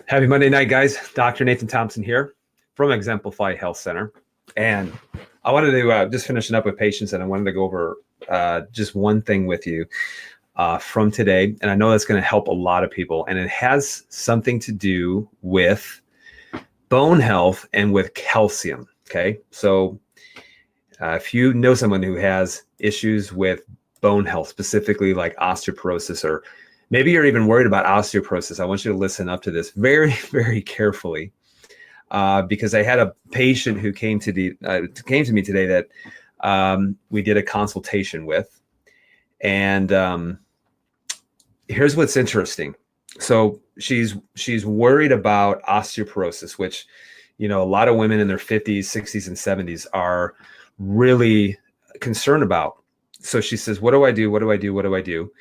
Happy Monday night, guys. Dr. Nathan Thompson here from Exemplify Health Center. And I wanted to just finishing up with patients, and I wanted to go over just one thing with you from today. And I know that's going to help a lot of people. And it has something to do with bone health and with calcium. Okay. So if you know someone who has issues with bone health, specifically like osteoporosis, or maybe you're even worried about osteoporosis, I want you to listen up to this very, very carefully, because I had a patient who came to me today that we did a consultation with, and here's what's interesting. So she's worried about osteoporosis, which, you know, a lot of women in their 50s, 60s, and 70s are really concerned about. So she says, "What do I do? What do I do? What do I do?"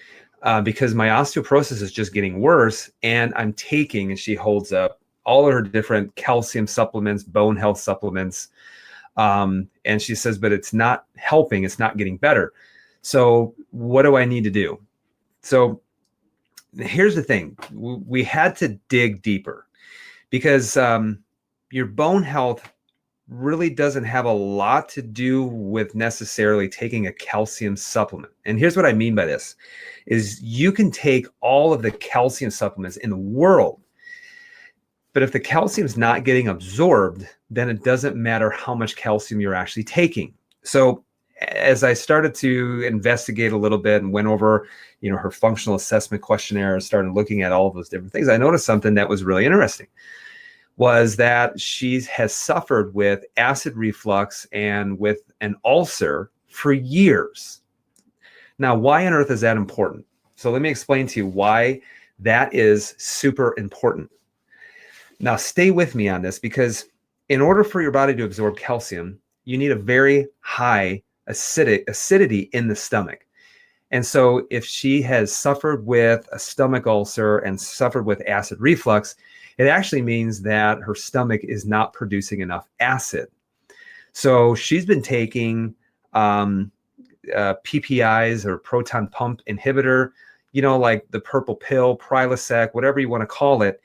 Because my osteoporosis is just getting worse, and I'm taking, and she holds up all of her different calcium supplements, bone health supplements. And she says, but it's not helping. It's not getting better. So what do I need to do? So here's the thing. We had to dig deeper, because your bone health really doesn't have a lot to do with necessarily taking a calcium supplement. And here's what I mean by this is you can take all of the calcium supplements in the world, but if the calcium is not getting absorbed, then it doesn't matter how much calcium you're actually taking. So as I started to investigate a little bit and went over, you know, her functional assessment questionnaire and started looking at all of those different things, I noticed something that was really interesting. Was that she has suffered with acid reflux and with an ulcer for years. Now, why on earth is that important? So let me explain to you why that is super important. Now, stay with me on this, because in order for your body to absorb calcium, you need a very high acidity in the stomach. And so if she has suffered with a stomach ulcer and suffered with acid reflux, it actually means that her stomach is not producing enough acid. So she's been taking PPIs, or proton pump inhibitor, you know, like the purple pill, Prilosec, whatever you want to call it.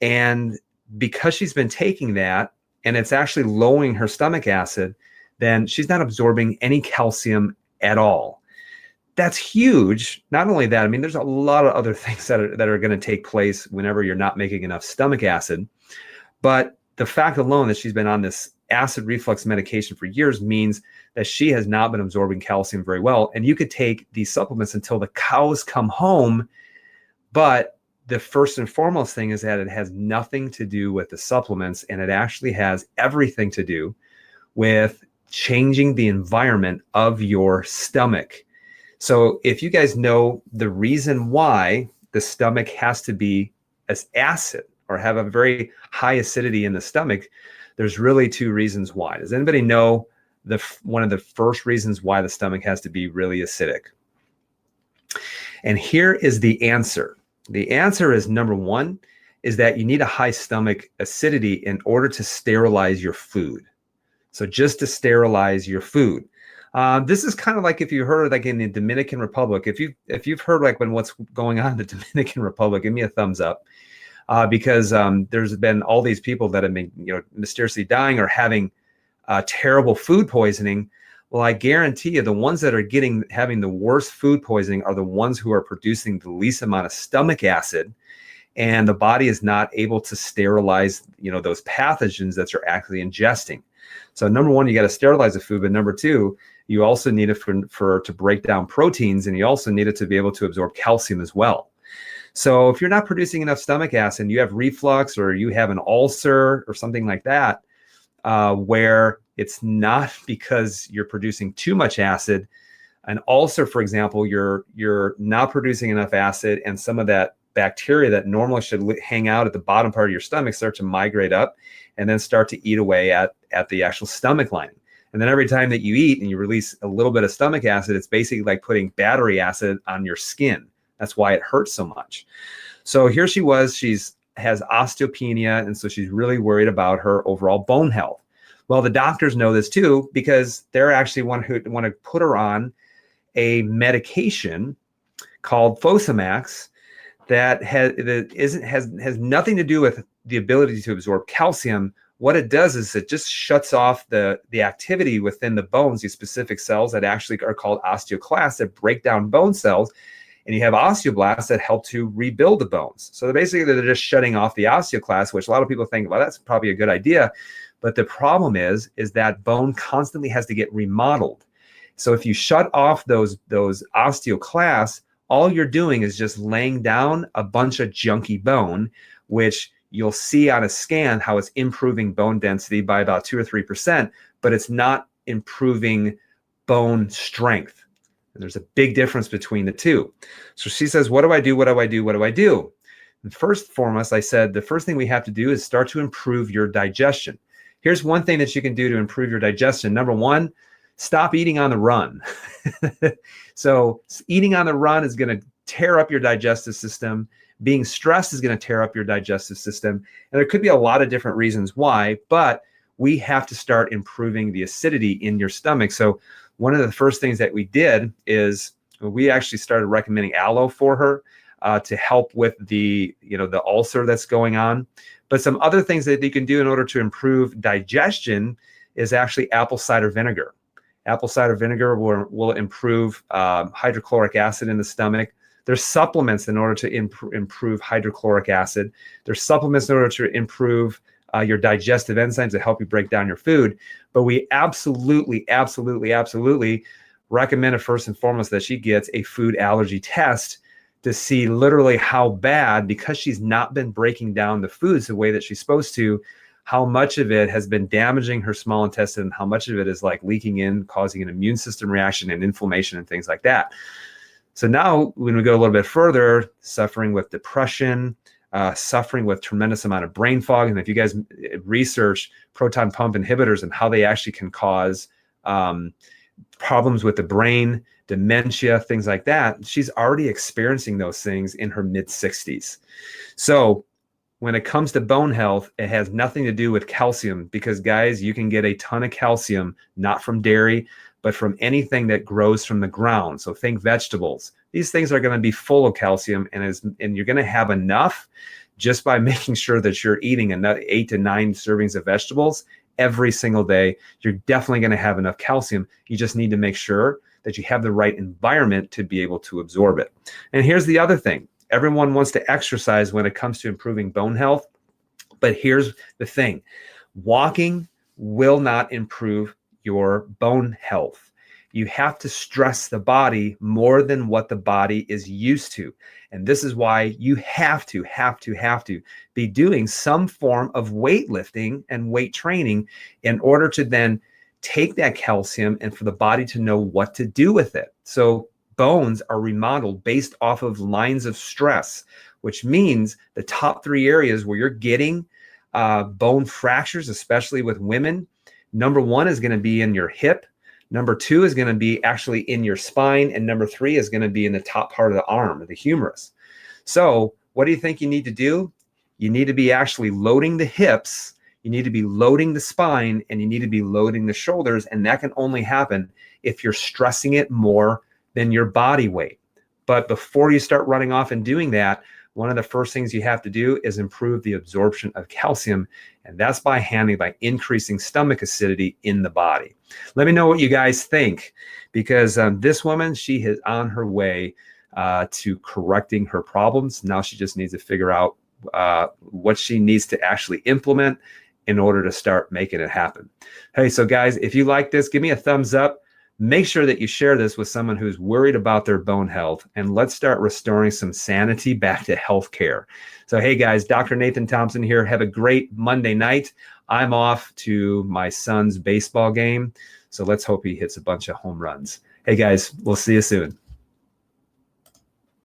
And because she's been taking that and it's actually lowering her stomach acid, then she's not absorbing any calcium at all. That's huge. Not only that, I mean, there's a lot of other things that are going to take place whenever you're not making enough stomach acid. But the fact alone that she's been on this acid reflux medication for years means that she has not been absorbing calcium very well. And you could take these supplements until the cows come home. But the first and foremost thing is that it has nothing to do with the supplements, and it actually has everything to do with changing the environment of your stomach. So if you guys know the reason why the stomach has to be as acid or have a very high acidity in the stomach, there's really two reasons why. Does anybody know one of the first reasons why the stomach has to be really acidic? And here is the answer. The answer is, number one, is that you need a high stomach acidity in order to sterilize your food. So just to sterilize your food. This is kind of like if you heard like in the Dominican Republic. If you've heard like what's going on in the Dominican Republic, give me a thumbs up, because there's been all these people that have been, you know, mysteriously dying or having terrible food poisoning. Well, I guarantee you, the ones that are having the worst food poisoning are the ones who are producing the least amount of stomach acid, and the body is not able to sterilize, you know, those pathogens that you're actually ingesting. So number one, you got to sterilize the food, but number two, you also need it to break down proteins, and you also need it to be able to absorb calcium as well. So if you're not producing enough stomach acid, you have reflux or you have an ulcer or something like that, where it's not because you're producing too much acid. An ulcer, for example, you're not producing enough acid, and some of that bacteria that normally should hang out at the bottom part of your stomach start to migrate up and then start to eat away at the actual stomach lining. And then every time that you eat and you release a little bit of stomach acid, it's basically like putting battery acid on your skin. That's why it hurts so much. So here she has osteopenia, and so she's really worried about her overall bone health. Well, the doctors know this too, because they're actually want to put her on a medication called Fosamax has nothing to do with the ability to absorb calcium. What it does is it just shuts off the activity within the bones, these specific cells that actually are called osteoclasts that break down bone cells. And you have osteoblasts that help to rebuild the bones. So basically, they're just shutting off the osteoclasts, which a lot of people think, well, that's probably a good idea. But the problem is that bone constantly has to get remodeled. So if you shut off those osteoclasts, all you're doing is just laying down a bunch of junky bone, which you'll see on a scan how it's improving bone density by about 2 or 3%, but it's not improving bone strength. And there's a big difference between the two. So she says, what do I do? What do I do? What do I do? And first and foremost, I said, the first thing we have to do is start to improve your digestion. Here's one thing that you can do to improve your digestion. Number one, stop eating on the run. So eating on the run is going to tear up your digestive system. Being stressed is going to tear up your digestive system. And there could be a lot of different reasons why, but we have to start improving the acidity in your stomach. So one of the first things that we did is we actually started recommending aloe for her to help with the ulcer that's going on. But some other things that you can do in order to improve digestion is actually apple cider vinegar. Apple cider vinegar will improve hydrochloric acid in the stomach. There's supplements in order to improve hydrochloric acid. There's supplements in order to improve your digestive enzymes to help you break down your food. But we absolutely recommend it first and foremost that she gets a food allergy test to see literally how bad, because she's not been breaking down the foods the way that she's supposed to, how much of it has been damaging her small intestine, how much of it is like leaking in, causing an immune system reaction and inflammation and things like that. So now when we go a little bit further, suffering with depression, suffering with tremendous amount of brain fog. And if you guys research proton pump inhibitors and how they actually can cause problems with the brain, dementia, things like that, she's already experiencing those things in her mid-60s. So when it comes to bone health, it has nothing to do with calcium, because guys, you can get a ton of calcium, not from dairy, but from anything that grows from the ground. So think vegetables. These things are going to be full of calcium, and you're going to have enough just by making sure that you're eating enough 8 to 9 servings of vegetables every single day. You're definitely going to have enough calcium. You just need to make sure that you have the right environment to be able to absorb it. And here's the other thing. Everyone wants to exercise when it comes to improving bone health, but here's the thing. Walking will not improve your bone health. You have to stress the body more than what the body is used to. And this is why you have to be doing some form of weightlifting and weight training in order to then take that calcium and for the body to know what to do with it. So bones are remodeled based off of lines of stress, which means the top 3 areas where you're getting bone fractures, especially with women, number 1 is going to be in your hip. Number 2 is going to be actually in your spine. And number 3 is going to be in the top part of the arm, the humerus. So what do you think you need to do? You need to be actually loading the hips. You need to be loading the spine, and you need to be loading the shoulders. And that can only happen if you're stressing it more than your body weight. But before you start running off and doing that, one of the first things you have to do is improve the absorption of calcium. And that's by increasing stomach acidity in the body. Let me know what you guys think, because this woman, she is on her way to correcting her problems. Now she just needs to figure out what she needs to actually implement in order to start making it happen. Hey, so guys, if you like this, give me a thumbs up. Make sure that you share this with someone who's worried about their bone health, and let's start restoring some sanity back to healthcare. So, hey guys, Dr. Nathan Thompson here. Have a great Monday night. I'm off to my son's baseball game, so let's hope he hits a bunch of home runs. Hey guys, we'll see you soon.